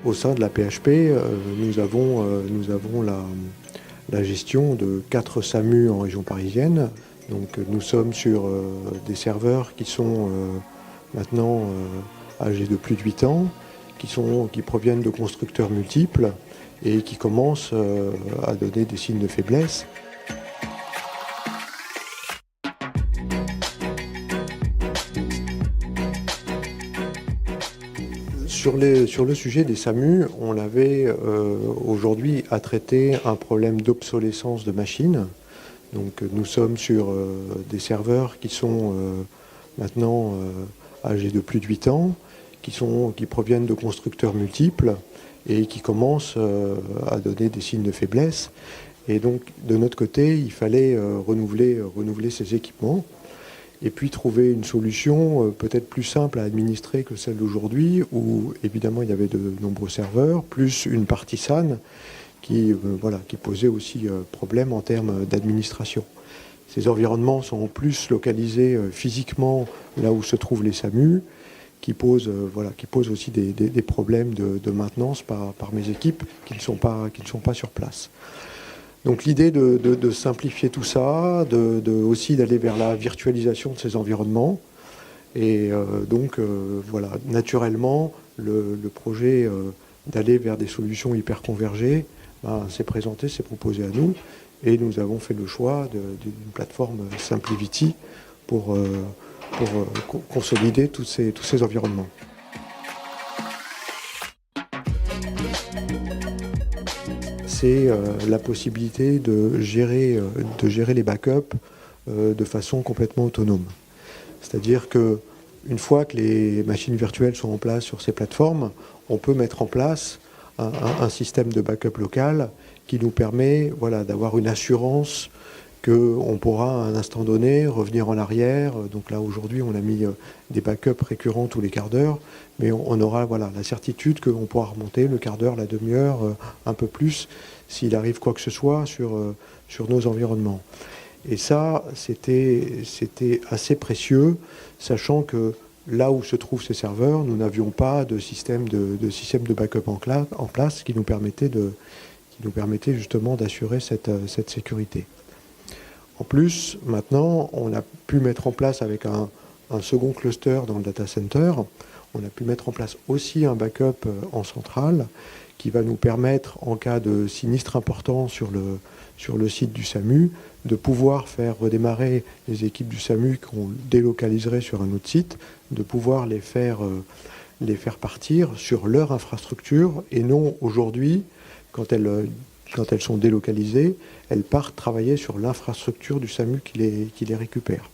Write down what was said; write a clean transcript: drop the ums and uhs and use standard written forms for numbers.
Au sein de la PHP, nous avons la gestion de 4 SAMU en région parisienne. Donc nous sommes sur des serveurs qui sont maintenant âgés de plus de 8 ans, qui proviennent de constructeurs multiples et qui commencent à donner des signes de faiblesse. Sur le sujet des SAMU, on avait aujourd'hui à traiter un problème d'obsolescence de machines. Donc nous sommes sur des serveurs qui sont maintenant âgés de plus de 8 ans, qui proviennent de constructeurs multiples et qui commencent à donner des signes de faiblesse. Et donc de notre côté, il fallait renouveler ces équipements. Et puis trouver une solution peut-être plus simple à administrer que celle d'aujourd'hui, où évidemment il y avait de nombreux serveurs, plus une partie SAN qui posait aussi problème en termes d'administration. Ces environnements sont en plus localisés physiquement là où se trouvent les SAMU, qui posent aussi des problèmes de maintenance par mes équipes qui ne sont pas sur place. Donc l'idée de simplifier tout ça, aussi d'aller vers la virtualisation de ces environnements. Et naturellement, le projet d'aller vers des solutions hyper convergées s'est proposé à nous. Et nous avons fait le choix d'une plateforme SimpliVity pour consolider tous ces environnements. C'est la possibilité de gérer les backups de façon complètement autonome. C'est-à-dire qu'une fois que les machines virtuelles sont en place sur ces plateformes, on peut mettre en place un système de backup local qui nous permet d'avoir une assurance qu'on pourra à un instant donné revenir en arrière. Donc là aujourd'hui on a mis des backups récurrents tous les quarts d'heure, mais on aura la certitude qu'on pourra remonter le quart d'heure, la demi-heure, un peu plus, s'il arrive quoi que ce soit sur nos environnements. Et ça, c'était assez précieux, sachant que là où se trouvent ces serveurs, nous n'avions pas de système de backup en place qui nous permettait justement d'assurer cette sécurité. En plus, maintenant, on a pu mettre en place avec un second cluster dans le data center, on a pu mettre en place aussi un backup en centrale qui va nous permettre, en cas de sinistre important sur le site du SAMU, de pouvoir faire redémarrer les équipes du SAMU qu'on délocaliserait sur un autre site, de pouvoir les faire partir sur leur infrastructure et non aujourd'hui, quand elles sont délocalisées, elles partent travailler sur l'infrastructure du SAMU qui les récupère.